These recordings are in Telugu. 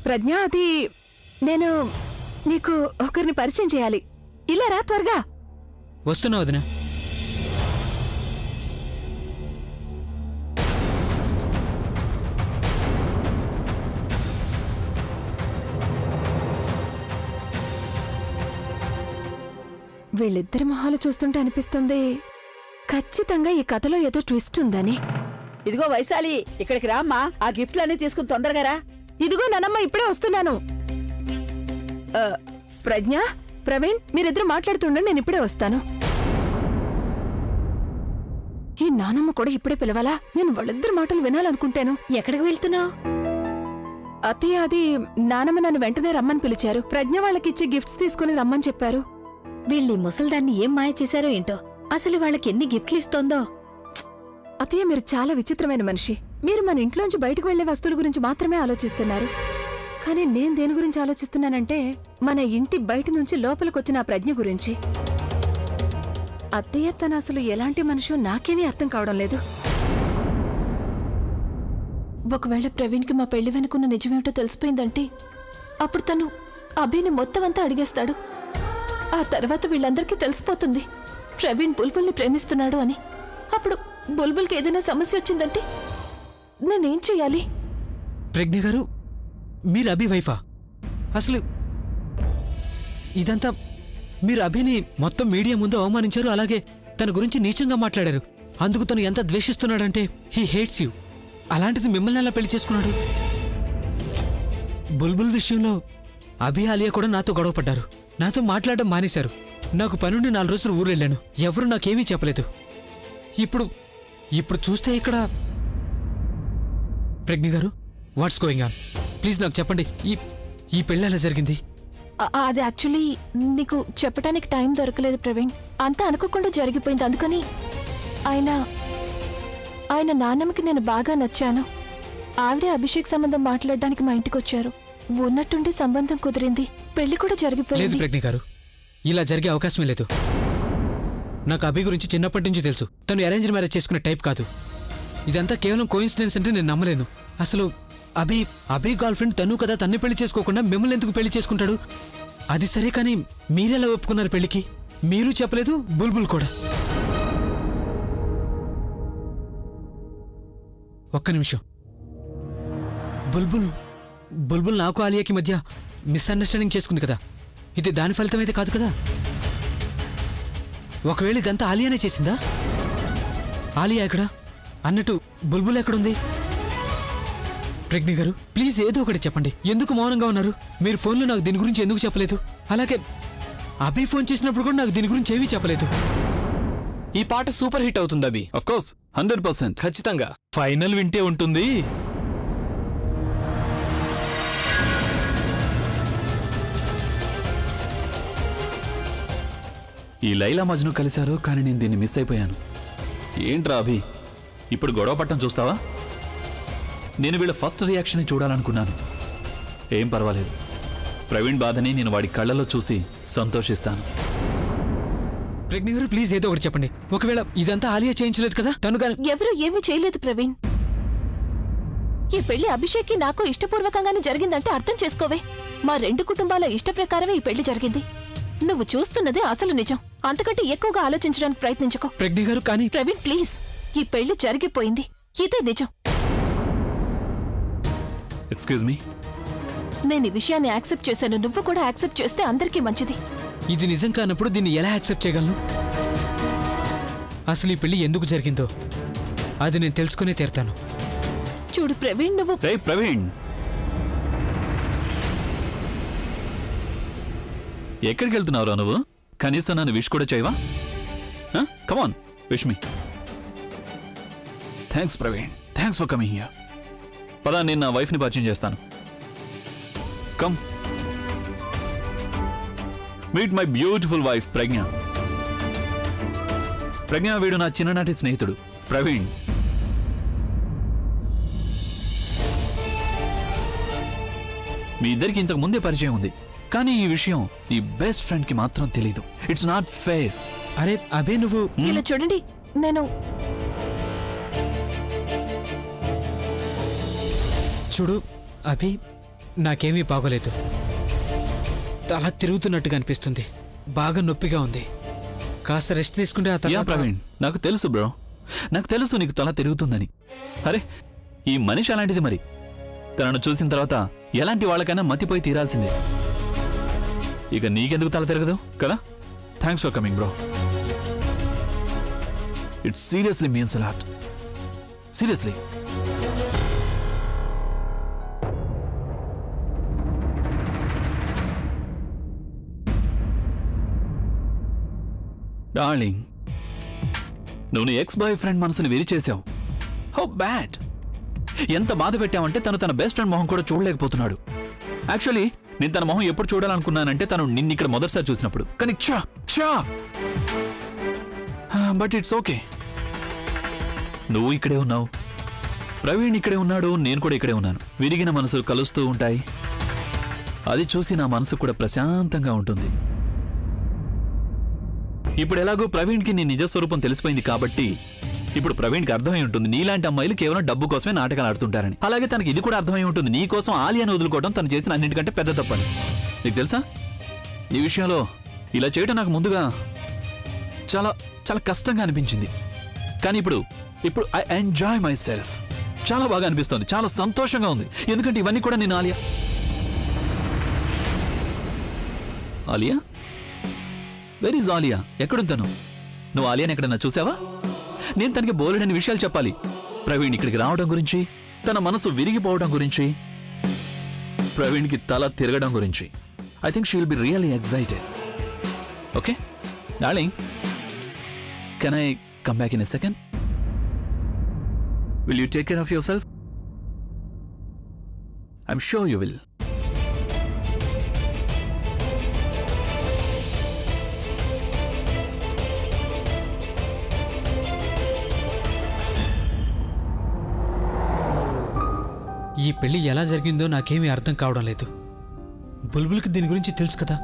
ప్రజ్ఞ, అది నేను నీకు ఒకరిని పరిచయం చేయాలి. ఇలా రా త్వరగా. వస్తున్నా వదినా. వీళ్ళిద్దరి మొహాలు చూస్తుంటే అనిపిస్తుంది ఖచ్చితంగా ఈ కథలో ఏదో ట్విస్ట్ ఉందని. ఇదిగో వైశాలి, ఇక్కడికి రామ్మా. ఆ గిఫ్ట్లన్నీ తీసుకుని తొందరగా రా. ఇదిగో నానమ్మ, ఇప్పుడే వస్తున్నాను. ప్రజ్ఞ, ప్రవీణ్, మీరిద్దరు మాట్లాడుతుండండి, నేను ఇప్పుడే వస్తాను. ఈ నానమ్మ కూడా ఇప్పుడే పిలవాలా? నేను వాళ్ళిద్దరు మాటలు వినాలనుకుంటాను. ఎక్కడికి వెళ్తున్నావు? అత్తయ్య, అది నానమ్మ నన్ను వెంటనే రమ్మని పిలిచారు. ప్రజ్ఞ వాళ్ళకిచ్చి గిఫ్ట్స్ తీసుకుని రమ్మని చెప్పారు. వీళ్ళీ ముసల్దాన్ని ఏం మాయ చేశారో ఏంటో. అసలు వాళ్ళకి ఎన్ని గిఫ్ట్లు ఇస్తోందో. అత్తయ్య, మీరు చాలా విచిత్రమైన మనిషి. మీరు మన ఇంట్లోంచి బయటకు వెళ్లే వస్తువుల గురించి మాత్రమే ఆలోచిస్తున్నారు. కానీ నేను దేని గురించి ఆలోచిస్తున్నానంటే, మన ఇంటి బయట నుంచి లోపలికొచ్చిన ఆ ప్రజ్ఞ గురించి. అత్తయ్య, తను అసలు ఎలాంటి మనిషో నాకేమీ అర్థం కావడం లేదు. ఒకవేళ ప్రవీణ్కి మా పెళ్లి వెనుకున్న నిజమేమిటో తెలిసిపోయిందంటే అప్పుడు తను అభిని మొత్తం అంతా అడిగేస్తాడు. ఆ తర్వాత వీళ్ళందరికీ తెలిసిపోతుంది ప్రవీణ్ బుల్బుల్ని ప్రేమిస్తున్నాడు అని. అప్పుడు బుల్బుల్కి ఏదైనా సమస్య వచ్చిందంటే నేనేం చెయ్యాలి? ప్రజ్ఞ గారు, మీరు అభి వైఫా? అసలు ఇదంతా మీరు అభిని మొత్తం మీడియా ముందు అవమానించారు. అలాగే తన గురించి నీచంగా మాట్లాడారు. అందుకు తను ఎంత ద్వేషిస్తున్నాడంటే హీ హేట్స్ యూ. అలాంటిది మిమ్మల్ని ఎలా పెళ్లి చేసుకున్నాడు? బుల్బుల్ విషయంలో అభి, ఆలియా కూడా నాతో గొడవపడ్డారు. నాతో మాట్లాడడం మానేశారు. నాకు పనుండి 4 రోజులు ఊరెళ్ళాను. ఎవరు నాకేమీ చెప్పలేదు. ఇప్పుడు చూస్తే ఇక్కడ ప్రజ్ఞ గారు, వాట్స్ గోయింగ్ ఆన్? ప్లీజ్ నాకు చెప్పండి, ఈ పెళ్ళి ఎలా జరిగింది? అది యాక్చువల్లీ నీకు చెప్పడానికి టైం దొరకలేదు ప్రవీణ్. అంతా అనుకోకుండా జరిగిపోయింది. అందుకని ఆయన నాన్నమ్మకి నేను బాగా నచ్చాను. ఆవిడే అభిషేక్ సంబంధం మాట్లాడడానికి మా ఇంటికి వచ్చారు. ఉన్నట్టుండి సంబంధం కుదిరింది. పెళ్లి కూడా లేదు జరిగిపోయింది. ప్రజ్ఞ గారు, ఇలా జరిగే అవకాశమే లేదు. నాకు అభి గురించి చిన్నప్పటి నుంచి తెలుసు. తను అరేంజ్ మ్యారేజ్ చేసుకునే టైప్ కాదు. ఇదంతా కేవలం కోయిన్సిడెన్స్ అంటే నేను నమ్మలేను. అసలు అభి గర్ల్ ఫ్రెండ్ తను కదా, తన్ని పెళ్లి చేసుకోకుండా మిమ్మల్ని ఎందుకు పెళ్లి చేసుకుంటాడు? అది సరే, కానీ మీరెలా ఒప్పుకున్నారు పెళ్లికి? మీరు చెప్పలేదు, బుల్బుల్ కూడా. ఒక్క నిమిషం. బుల్బుల్ నాకు ఆలియాకి మధ్య మిస్అండర్స్టాండింగ్ చేసుకుంది కదా. ఇది దాని ఫలితం అయితే కాదు కదా. ఒకవేళ ఇదంతా ఆలియానే చేసిందా? ఆలియా ఎక్కడ? అన్నట్టు బుల్బుల్ ఎక్కడుంది? ప్రజ్ఞ గారు, ప్లీజ్ ఏదో ఒకటి చెప్పండి. ఎందుకు మౌనంగా ఉన్నారు? మీరు ఫోన్లో నాకు దీని గురించి ఎందుకు చెప్పలేదు? అలాగే అభి ఫోన్ చేసినప్పుడు కూడా నాకు దీని గురించి ఏమీ చెప్పలేదు. ఈ పాట సూపర్ హిట్ అవుతుంది అభి. Of course, 100%. ఖచ్చితంగా ఫైనల్ వింటే ఉంటుంది. ఈ లైలా మజ్ను కలిశారు, కానీ నేను దీన్ని మిస్ అయిపోయాను. ఏంట్రా అభి, ఇప్పుడు గొడవ పట్టం చూస్తావా? నేను వీళ్ళ ఫస్ట్ రియాక్షన్ చూడాలనుకున్నాను. ఏం పర్వాలేదు, ప్రవీణ్ బాధని నేను వాడి కళ్ళలో చూసి సంతోషిస్తాను. ప్రజ్ఞ గారు, ప్లీజ్ ఏదో ఒకటి చెప్పండి. ఒకవేళ ఇదంతా ఆలియా చేయించలేదు కదా, తను కానీ ఎవరు ఏమీ చేయలేదు ప్రవీణ్. ఈ పెళ్లి అభిషేక్కి నాకు ఇష్టపూర్వకంగానే జరిగిందంటే అర్థం చేసుకోవే. మా 2 కుటుంబాల ఇష్ట ప్రకారమే ఈ పెళ్లి జరిగింది. నువ్వు చూస్తున్నదే అసలు నిజం. అంతకంటే ఎక్కువగా ఆలోచించడానికి ప్రయత్నించుకో. ప్రజ్ఞ గారు, కానీ ప్రవీణ్ ప్లీజ్, ఈ పెళ్లి జరిగిపోయింది. ఇదే నిజం. Excuse me. నేను ఈ విషయాన్ని యాక్సెప్ట్ చేశాను. నువ్వు కూడా యాక్సెప్ట్ చేస్తే అందరికీ మంచిది. ఇది నిజం కానప్పుడు దీన్ని ఎలా యాక్సెప్ట్ చేయగలను? అసలు ఈ పెళ్లి ఎందుకు జరిగిందో అది నేను తెలుసుకునే తీరుతాను. చూడు ప్రవీణ్, నువ్వు ప్రవీణ్, ఎక్కడికి వెళ్తున్నావురా నువ్వు? కనీసం నన్ను విష్ కూడా చేయవా? Come on, wish me. Thanks Praveen, thanks for coming here. పదా, నేను నా వైఫ్ని పరిచయం చేస్తాను. Come meet my beautiful wife Pragna. వీడు నా చిన్ననాటి స్నేహితుడు ప్రవీణ్. మీ ఇద్దరికి ఇంతకు ముందే పరిచయం ఉంది, కానీ ఈ విషయం నీ బెస్ట్ ఫ్రెండ్ కి మాత్రం తెలీదు. It's not fair. అరే అబే, నువ్వు ఇలా చూడండి, నేను చూడు అభి, నాకేమీ బాగోలేదు. తల తిరుగుతున్నట్టుగా అనిపిస్తుంది. బాగా నొప్పిగా ఉంది. కాస్త రెస్ట్ తీసుకుంటే ఆ యా తర్వాత ప్రవీణ్, నాకు తెలుసు బ్రో, నాకు తెలుసు నీకు తల తిరుగుతుందని. అరే, ఈ మనిషి అలాంటిది మరి. తనను చూసిన తర్వాత ఎలాంటి వాళ్ళకైనా మతిపోయి తీరాల్సిందే. ఇక నీకెందుకు తల తిరగదు కదా? Thanks for coming bro. It seriously means a lot. Seriously. Darling, నువ్వు నీ ఎక్స్ బాయ్ ఫ్రెండ్ మనసుని విరిచేశావు. How bad! ఎంత బాధ పెట్టావంటే తను తన బెస్ట్ ఫ్రెండ్ మొహం కూడా చూడలేకపోతున్నాడు. యాక్చువల్లీ నేను తన మొహం ఎప్పుడు చూడాలనుకున్నానంటే తను నిన్ను ఇక్కడ మొదటిసారి చూసినప్పుడు. కానీ బట్ ఇట్స్ ఓకే. నువ్వు ఇక్కడే ఉన్నావు, ప్రవీణ్ ఇక్కడే ఉన్నాడు, నేను కూడా ఇక్కడే ఉన్నాను. విరిగిన మనసు కలుస్తూ ఉంటాయి. అది చూసి నా మనసు కూడా ప్రశాంతంగా ఉంటుంది. ఇప్పుడు ఎలాగో ప్రవీణ్కి నీ నిజ స్వరూపం తెలిసిపోయింది కాబట్టి ఇప్పుడు ప్రవీణ్కి అర్థమై ఉంటుంది నీలాంటి అమ్మాయిలు కేవలం డబ్బు కోసమే నాటకాలు ఆడుతుంటారని. అలాగే తనకి ఇది కూడా అర్థమై ఉంటుంది నీ కోసం ఆలియాను వదులుకోవడం తను చేసిన అన్నిటికంటే పెద్ద తప్పని. నీకు తెలుసా, ఈ విషయంలో ఇలా చేయడం నాకు ముందుగా చాలా చాలా కష్టంగా అనిపించింది. కానీ ఇప్పుడు ఐ ఎంజాయ్ మై సెల్ఫ్. చాలా బాగా అనిపిస్తుంది, చాలా సంతోషంగా ఉంది. ఎందుకంటే ఇవన్నీ కూడా నేను ఆలియా వెర్ ఈజ్ ఆలియా? ఎక్కడుంది తను? నువ్వు ఆలియాని ఎక్కడన్నా చూసావా? నేను తనకి బోలెడని విషయాలు చెప్పాలి. ప్రవీణ్ ఇక్కడికి రావడం గురించి, తన మనసు విరిగిపోవడం గురించి, ప్రవీణ్కి తల తిరగడం గురించి. I think she will be really excited. Okay darling, can I come back in a second? Will you take care of your self? I'm sure you will. ఈ పెళ్లి ఎలా జరిగిందో నాకేమీ అర్థం కావడం లేదు. బుల్బుల్కి దీని గురించి తెలుసు కదా,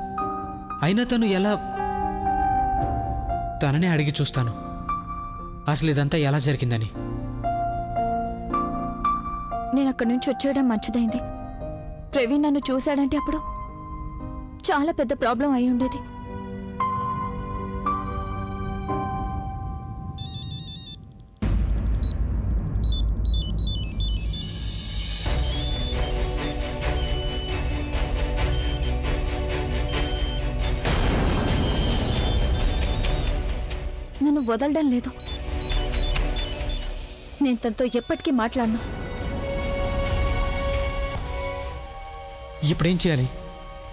అయినా తను ఎలా? తననే అడిగి చూస్తాను అసలు ఇదంతా ఎలా జరిగిందని. నేను అక్కడి నుంచి వచ్చేయడం మంచిదైంది. ప్రవీణ్ నన్ను చూశాడంటే అప్పుడు చాలా పెద్ద ప్రాబ్లం అయి ఉండేది. నన్ను వదలడం లేదు. నేను తనతో ఎప్పటికీ మాట్లాడను. ఇప్పుడేం చేయాలి?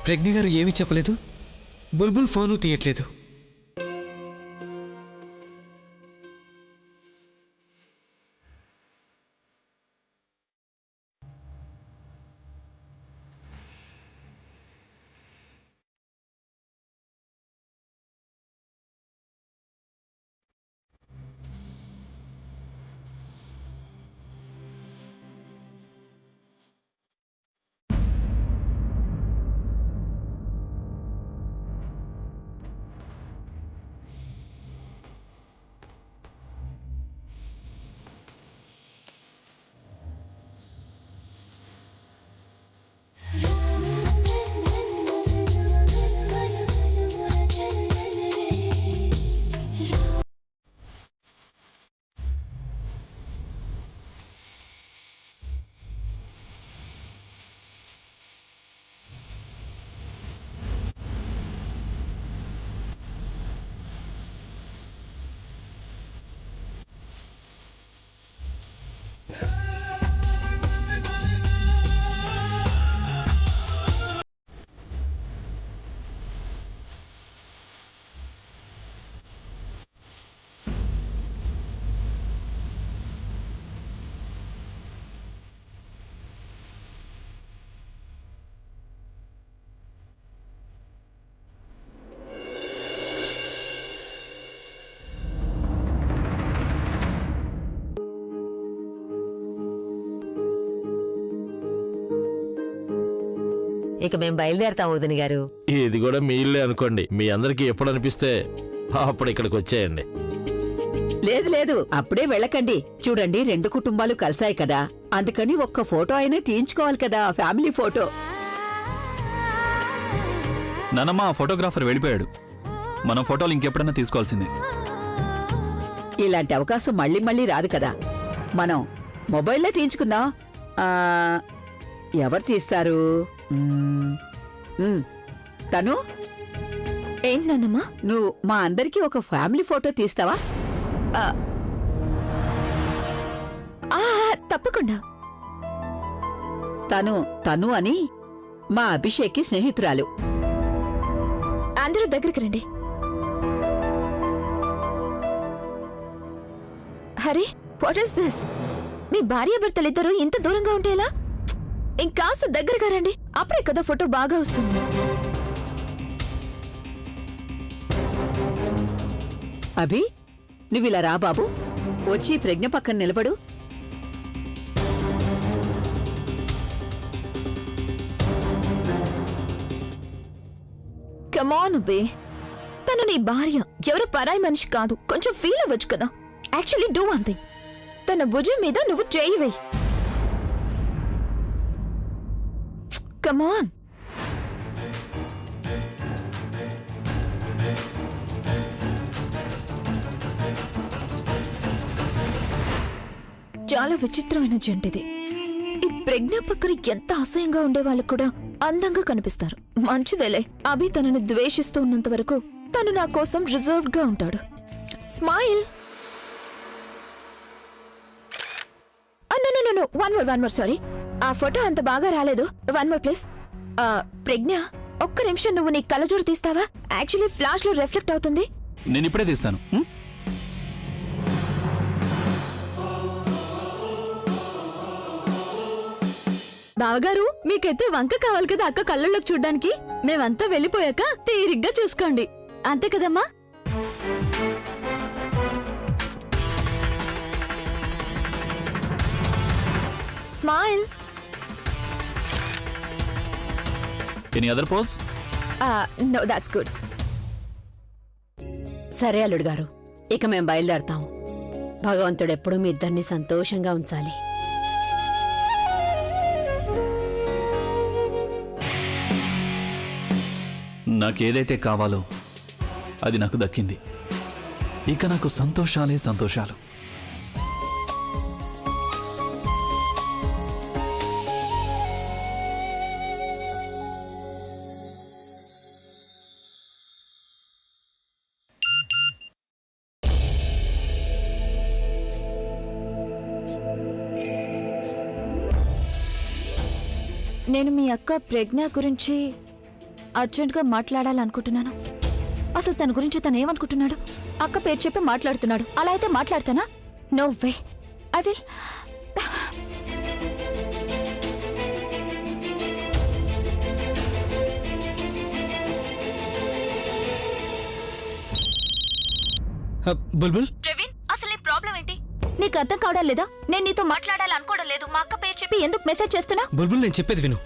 ప్రజ్ఞ గారు ఏమీ చెప్పలేదు, బుల్బుల్ ఫోను తీయట్లేదు. ఇక మేము బయలుదేరతాం వదిన గారు. ఇది కూడా మీ ఇల్లే అనుకోండి. మీ అందరికీ ఎప్పుడు అనిపిస్తే అప్పుడు ఇక్కడికి వచ్చేయండి. లేదు లేదు అప్పుడే వెళ్ళకండి. చూడండి 2 కుటుంబాలు కలిసాయి కదా, అందుకని ఒక్క ఫోటో అయినా తీయించుకోవాలి కదా, ఫ్యామిలీ ఫోటో. నానమ్మ ఆ ఫోటోగ్రాఫర్ వెళ్ళిపోయాడు. మనం ఫోటోలు ఇంకెప్పుడైనా తీసుకోవాల్సిందే. ఇలాంటి అవకాశం మళ్ళీ మళ్ళీ రాదు కదా, మనం మొబైల్లో తీయించుకుందాం. ఎవరు తీస్తారు? తను ఏంటన్నమ్మా? నువ్వు మా అందరికీ ఒక ఫ్యామిలీ ఫోటో తీస్తావా? తప్పకుండా. తను అని మా అభిషేక్కి స్నేహితురాలు. అందరూ దగ్గరికి రండి. Hari, what is this? మీ భార్యాభర్తలిద్దరూ ఇంత దూరంగా ఉంటే ఎలా? ఇంకాస్త దగ్గరగా రండి, అప్పుడే కదా ఫోటో బాగా వస్తుంది. అభి, నువ్విలా రా బాబు, వచ్చి ప్రజ్ఞ పక్కన నిలబడు. కమాన్ బే, తను నీ భార్య, ఎవరు పరాయి మనిషి కాదు. కొంచెం ఫీల్ అవ్వచ్చు కదా. యాక్చువల్లీ డూ వన్ థింగ్, తన భుజం మీద నువ్వు చేయి వేయి. కమాన్. చాలా విచిత్రమైన జంటిది. ఈ ప్రజ్ఞ పక్కన ఎంత అసహ్యంగా ఉండే వాళ్ళు కూడా అందంగా కనిపిస్తారు. మంచిదేలే, అభి తనని ద్వేషిస్తూ ఉన్నంత వరకు తను నా కోసం రిజర్వ్డ్ గా ఉంటాడు. స్మైల్. వన్ మోర్ సారీ, ఆ ఫోటో అంత బాగా రాలేదు. One more please. ప్రజ్ఞ, ఒక్క నిమిషం నువ్వు నీ కళ్ళజోడు తీస్తావా? యాక్చువల్లీ ఫ్లాష్ లో రిఫ్లెక్ట్ అవుతుంది. నేను ఇప్పుడే తీస్తాను. బావగారు, మీకైతే వంక కావాలి కదా అక్క కళ్ళల్లోకి చూడ్డానికి. మేమంతా వెళ్ళిపోయాక తీరిగ్గా చూసుకోండి, అంతే కదమ్మా? Smile. Any other pose? No, that's good. సరే అల్లుడు గారు, ఇక మేం బయలుదేరతాం. భగవంతుడు ఎప్పుడూ మీ ఇద్దరిని సంతోషంగా ఉంచాలి. నాకేదైతే కావాలో అది నాకు దక్కింది. ఇక నాకు సంతోషాలే సంతోషాలు. నేను మీ అక్క ప్రజ్ఞ గురించి అర్జెంట్గా మాట్లాడాలనుకుంటున్నాను. అసలు తన గురించి తను ఏమనుకుంటున్నాడు? అక్క పేరు చెప్పి మాట్లాడుతున్నాడు. అలా అయితే మాట్లాడతానా? No way, I will. Bulbul, Praveen, అసలు నీ ప్రాబ్లం ఏంటి? నీకు అర్థం కావడం లేదా? నేను నీతో మాట్లాడాలనుకోవడం లేదు. మా అక్క పేరు చెప్పి ఎందుకు మెసేజ్ చేస్తున్నా? బుల్బుల్, నేను చెప్పేది విను.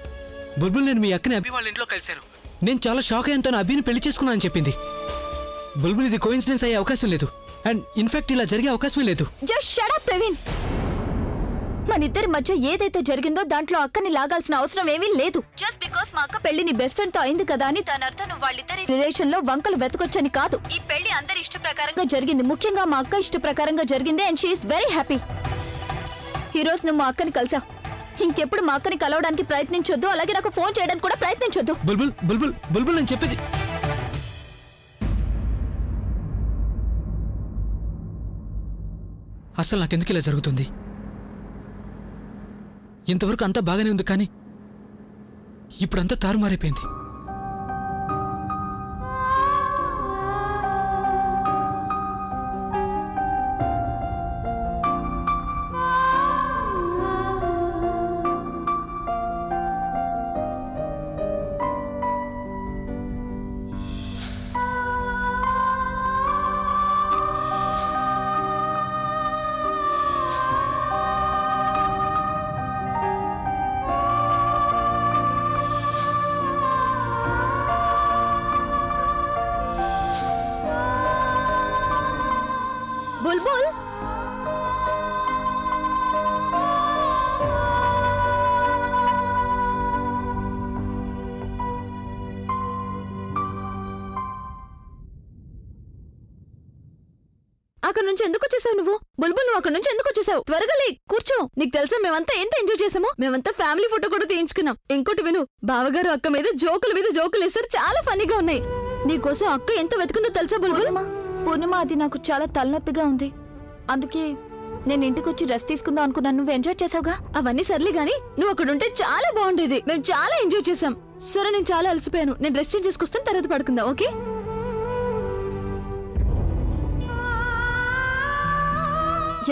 బుల్బుల్, నేను మీ అక్కని అభి వాళ్ళ ఇంట్లో కలిశాను. నేను చాలా షాక్ అయ్యాను తను అభిని పెళ్లి చేసుకున్నా అని చెప్పింది. బుల్బుల్, ఇది కోఇన్సిడెన్స్ అయ్యే అవకాశం లేదు. అండ్ ఇన్ఫాక్ట్ ఇలా జరిగే అవకాశమే లేదు. Just shut up Praveen. మన ఇద్దరి మధ్య ఏదైతే జరిగిందో దాంట్లో అక్కని లాగాల్సిన అవసరం ఏమీ లేదు. జస్ట్ బికాస్ మా అక్క పెళ్లి నీ బెస్ట్ ఫ్రెండ్ తో అయింది కదా అని దాని అర్థం నువ్వు వాళ్ళిద్దరి రిలేషన్ లో వంకలు వెతకొచ్చని కాదు. ఈ పెళ్లి అందరి ఇష్ట ప్రకారంగా జరిగింది, ముఖ్యంగా మా అక్క ఇష్ట ప్రకారంగా జరిగింది. And she is very happy. ఈ రోజు నువ్వు మా అక్కని కలిసా. ఇంకెప్పుడు మా అక్కని కలవడానికి ప్రయత్నించొద్దు, అలాగే నాకు ఫోన్ చేయడానికి కూడా ప్రయత్నించొద్దు. బుల్బుల్ బుల్బుల్ బుల్బుల్, నేను చెప్పేది. అసలు నాకెందుకు ఇలా జరుగుతుంది? ఇంతవరకు అంతా బాగానే ఉంది, కానీ ఇప్పుడంతా తారుమారైపోయింది. బుల్బుల్ అక్కడ నుంచి ఎందుకు వచ్చేసావు నువ్వు? బుల్బుల్ నువ్వు అక్కడ నుంచి ఎందుకు వచ్చేసావు? త్వరగా లే, కూర్చో. నీకు తెలుసా మేమంతా ఎంత ఎంజాయ్ చేసామో? మేమంతా ఫ్యామిలీ ఫోటో కూడా తీయించుకున్నాం. ఇంకోటి విను, బావగారు అక్క మీద జోకులు వేశారు, చాలా ఫన్నీగా ఉన్నాయి. నీకోసం అక్క ఎంత వెతుకుందో తెలుసా బుల్బుల్? పూర్ణిమ, అది నాకు చాలా తలనొప్పిగా ఉంది. అందుకే నేను ఇంటికి వచ్చి రెస్ట్ తీసుకుందాం అనుకున్నాను. నువ్వు ఎంజాయ్ చేసావుగా. అవన్నీ సర్లే గానీ నువ్వు అక్కడ ఉంటే చాలా బాగుండేది. మేము చాలా ఎంజాయ్ చేసాం. సరే, నేను చాలా అలసిపోయాను. నేను రెస్ట్ చేంజ్ చేసుకొస్తాను, తర్వాత పడుకుందాం. ఓకే?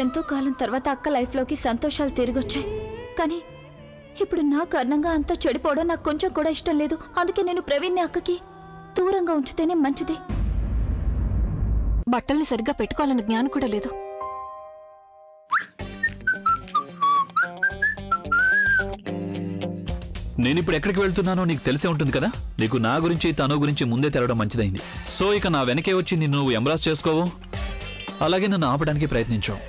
ఎంతో కాలం తర్వాత అక్క లైఫ్లోకి సంతోషాలు తిరిగొచ్చాయి. కానీ ఇప్పుడు నా కారణంగా అంతా చెడిపోవడం నాకు కొంచెం కూడా ఇష్టం లేదు. అందుకే నేను ప్రవీణ్ని అక్కకి దూరంగా ఉంచితేనే మంచిది. బట్టల్ని సరిగ్గా పెట్టుకోవాలన్న జ్ఞానం కూడా లేదు. నేనిప్పుడు ఎక్కడికి వెళ్తున్నానో నీకు తెలిసే ఉంటుంది కదా. నీకు నా గురించి తను గురించి ముందే తెలవడం మంచిదైంది. సో ఇక నా వెనకే వచ్చి నిన్ను నువ్వు ఎంబ్రాస్ చేసుకోవు, అలాగే నన్ను ఆపడానికి ప్రయత్నించావు.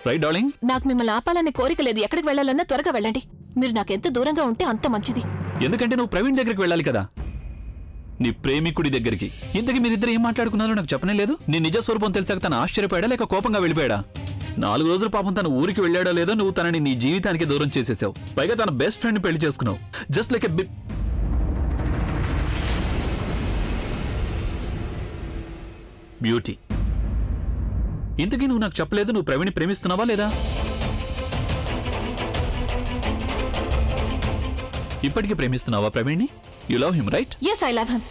Right darling? నాకు మిమ్మల్ని ఆపాలనే కోరిక లేదు. ఎక్కడికి వెళ్ళాలన్నా త్వరగా వెళ్ళండి. మీరు నాకెంత దూరంగా ఉంటే అంత మంచిది. ఎందుకంటే నువ్వు ప్రవీణ్ దగ్గరికి వెళ్ళాలి కదా, నీ ప్రేమికుడి దగ్గరికి. ఇంతకీ మీరిద్దరు ఏం మాట్లాడుకున్నారో నాకు చెప్పనే లేదు. నీ నిజ స్వరూపం తెలిసాక తను ఆశ్చర్యపోయాడా లేక కోపంగా వెళ్ళిపోయాడా? 4 రోజులు పాపం తను ఊరికి వెళ్ళాడో లేదో నువ్వు తనని నీ జీవితానికి దూరం చేసేసావు. పైగా తన బెస్ట్ ఫ్రెండ్ పెళ్లి చేసుకున్నావు. Just like a beauty. ఇంతకీ నువ్వు నాకు చెప్పలేదు, నువ్వు ప్రవీణ్ ప్రేమిస్తున్నావా లేదా? ఇప్పటికీ ప్రేమిస్తున్నావా ప్రవీణ్ని? You love him, right? Yes, I love him.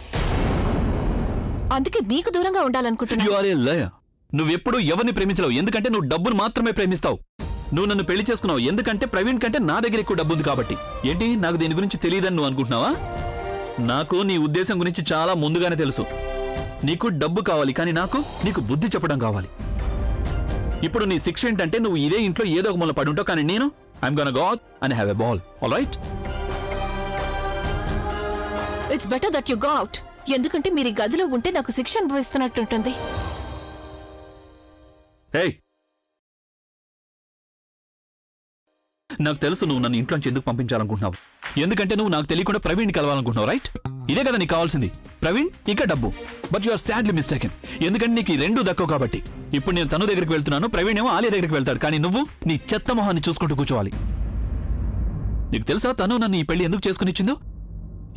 అందుకే మీకు దూరంగా ఉండాలనుకుంటున్నా. You are a liar. నువ్వెప్పుడు ఎవరిని ప్రేమించలేవు, ఎందుకంటే నువ్వు డబ్బును మాత్రమే ప్రేమిస్తావు. నువ్వు నన్ను పెళ్లి చేసుకున్నావు ఎందుకంటే ప్రవీణ్ కంటే నా దగ్గర ఎక్కువ డబ్బు ఉంది కాబట్టి. ఏంటి, నాకు దీని గురించి తెలియదని నువ్వు అనుకుంటున్నావా? నాకు నీ ఉద్దేశం గురించి చాలా ముందుగానే తెలుసు. నీకు డబ్బు కావాలి, కానీ నీకు బుద్ధి చెప్పడం కావాలి. ఇప్పుడు నీ శిక్ష ఏంటంటే నువ్వు ఇదే ఇంట్లో ఏదో ఒక మూల పడి ఉంటావు, కానీ నేను I'm gonna go out and have a ball. All right? It's better that you go out. ఎందుకంటే మీరు ఈ గదిలో ఉంటే నాకు శిక్ష అనుభవిస్తున్నట్టుంటుంది. ఏయ్, నాకు తెలుసు నువ్వు నన్ను ఇంట్లోంచి ఎందుకు పంపించాలనుకుంటున్నావు. ఎందుకంటే నువ్వు నాకు తెలియకుండా ప్రవీణ్ కలవాలనుకుంటున్నావు, రైట్? ఇదే కదా నీకు కావాల్సింది, ప్రవీణ్ ఇంకా డబ్బు. But you are sadly mistaken. ఎందుకంటే నీకు ఈ రెండూ దక్కవు కాబట్టి. ఇప్పుడు నేను తను దగ్గరికి వెళ్తున్నాను, ప్రవీణ్ ఏమో ఆలియా దగ్గరికి వెళ్తాడు, కానీ నువ్వు నీ చెత్త మొహాన్ని చూసుకుంటూ కూర్చోవాలి. నీకు తెలుసా తను నన్ను ఈ పెళ్లి ఎందుకు చేసుకుని ఇచ్చిందో?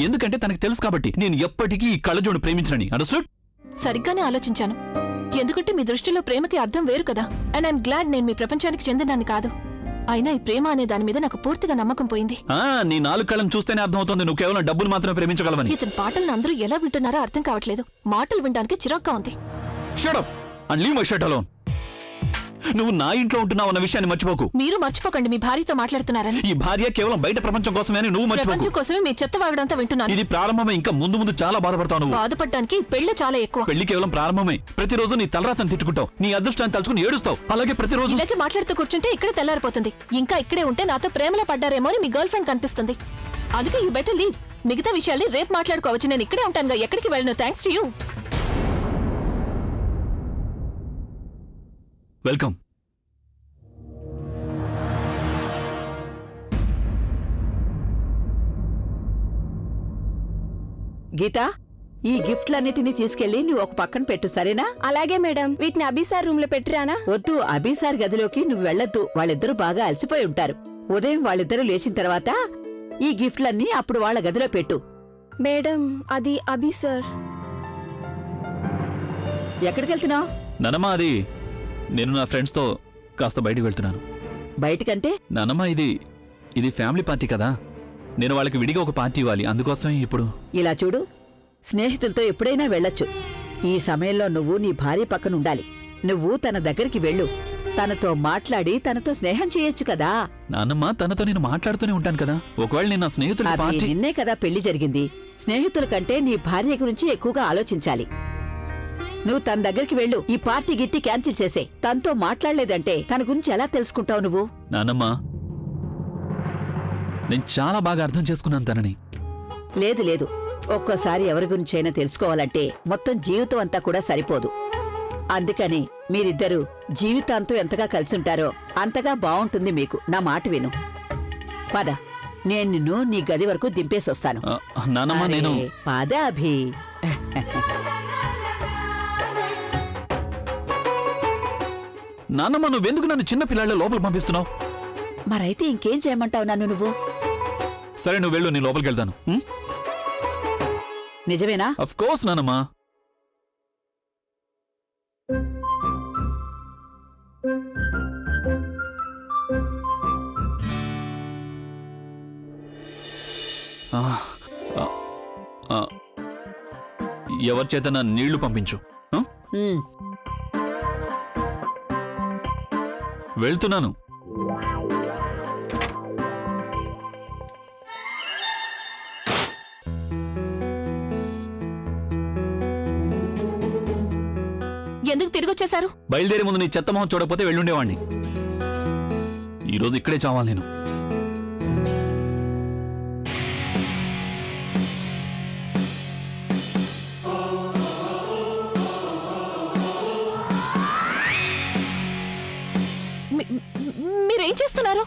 ఎందుకంటే తనకు తెలుసు కాబట్టి నేను ఎప్పటికీ ఈ కళ్ళజోడు ప్రేమించనని. అండర్స్టూడ్? సరిగ్గానే ఆలోచించాను. ఎందుకంటే మీ దృష్టిలో ప్రేమకి అర్థం వేరు కదా. అండ్ ఐఎమ్ గ్లాడ్ నేను మీ ప్రపంచానికి చెందినాన్ని కాదు. అయినా ఈ ప్రేమ అనే దాని మీద నాకు పూర్తిగా నమ్మకం పోయింది. నీ 4 కళ్ళను చూస్తేనే అర్థమవుతుంది నువ్వు కేవలం డబ్బును మాత్రమే ప్రేమించగలవని. ఇతని పాటలను అందరూ ఎలా వింటున్నారో అర్థం కావట్లేదు. మాటలు వినడానికి చిరాగ్గా ఉంది. Shut up and leave my shirt alone. నువ్వు నా ఇంట్లో ఉంటున్నావు అన్న విషయాన్ని మర్చిపోకు. మీరు మర్చిపోకండి మీ భార్యతో మాట్లాడుతున్నారని. ఈ భార్య కేవలం బయట ప్రపంచం కోసమే అని నువ్వు మర్చిపోకు. ప్రపంచం కోసమే మీ చెత్త వాగడంతా వింటున్నాను. ఇది ప్రారంభమే, ఇంకా ముందు ముందు చాలా బాధపడతావు నువ్వు. బాధపడడానికి పెళ్లి చాలా ఎక్కువ. పెళ్లి కేవలం ప్రారంభమే. ప్రతిరోజు నీ తలరాతను తిట్టుకుంటావు, నీ అదృష్టాన్ని తలుచుకుని ఏడుస్తావు. అలాగే ప్రతిరోజు ఇలాగే మాట్లాడుతూ కూర్చుంటే ఇక్కడే తెల్లారిపోతుంది. ఇంకా ఇక్కడే ఉంటే నాతో ప్రేమలో పడ్డారేమో అని మీ గర్ల్ ఫ్రెండ్ కనిపిస్తుంది. అందుకే యూ బెటర్ లీవ్. మిగతా విషయాల్ని రేపు మాట్లాడుకోవచ్చు. నేను ఇక్కడే ఉంటానుగా, ఎక్కడికి వెళ్ళను. Thanks to you. Welcome. Geeta, ఈ గిఫ్ట్లన్నిటినీ తీసుకెళ్లి నువ్వు ఒక పక్కన పెట్టు, సరేనా? అలాగే మేడం. వీటిని అభిసార్ రూమ్ లో పెట్టిరానా? వద్దు, అభిసార్ గదిలోకి నువ్వు వెళ్ళొద్దు. వాళ్ళిద్దరూ బాగా అలసిపోయి ఉంటారు. ఉదయం వాళ్ళిద్దరూ లేచిన తర్వాత ఈ గిఫ్ట్లన్నీ అప్పుడు వాళ్ళ గదిలో పెట్టు. మేడం, అది అభిసార్. ఎక్కడికెళ్తున్నావు? నానమ్మ, అది నేను నా ఫ్రెండ్స్తో కాస్త బయటకు వెళ్తున్నాను. బయటకంటే? నానమ్మ, ఇది ఫ్యామిలీ పార్టీ కదా, నేను వాళ్ళకి విడిగా ఒక పార్టీ ఇవ్వాలి, అందుకోసమే ఇప్పుడు. ఇలా చూడు, స్నేహితులతో ఎప్పుడైనా వెళ్ళొచ్చు. ఈ సమయంలో నువ్వు నీ భార్య పక్కన ఉండాలి. నువ్వు తన దగ్గరికి వెళ్ళు, తనతో మాట్లాడి తనతో స్నేహం చేయొచ్చు కదా. నాన్నమ్మ, తనతో నేను మాట్లాడుతూనే ఉంటాను కదా. ఒకవేళ నేను నా స్నేహితుల అభి, పార్టీ. నిన్నే కదా పెళ్లి జరిగింది. స్నేహితుల కంటే నీ భార్య గురించి ఎక్కువగా ఆలోచించాలి. నువ్వు తన దగ్గరికి వెళ్ళు. ఈ పార్టీ గిట్టి క్యాన్సిల్ చేసే. తనతో మాట్లాడలేదంటే తన గురించి ఎలా తెలుసుకుంటావు నువ్వు? నాన్నమ్మ, నేను చాలా బాగా అర్థం చేసుకున్నాను తనని. లేదు లేదు, ఒక్కోసారి ఎవరి గురించైనా తెలుసుకోవాలంటే మొత్తం జీవితం అంతా కూడా సరిపోదు. అందుకని మీరిద్దరూ జీవితాంతం ఎంతగా కలిసుంటారో అంతగా బావుంటుంది మీకు. నా మాట విను. పద, నేను నిన్ను నీ గది వరకు దింపేసొస్తాను. నానమ్మ నేను అరే, పద అభి. నానమ్మ నువ్వెందుకు నన్ను చిన్న పిల్లాళ్ళ లోపల పంపిస్తున్నావు? మరైతే ఇంకేం చేయమంటావు నన్ను నువ్వు? సరే నువ్వు వెళ్ళు, నేను లోపలికి వెళ్తాను. నిజమేనా? అఫ్ కోర్స్ నానమ్మా. ఎవరి చేత నా నీళ్లు పంపించు. ఉమ్. వెళ్తున్నాను. ఎందుకు తిరిగి వచ్చేశారు? బయలుదేరే ముందు నీ చెత్త మొహం చూడకపోతే వెళ్ళుండేవాణ్ణి. ఈరోజు ఇక్కడే చావాలి నేను. మీరేం చేస్తున్నారు?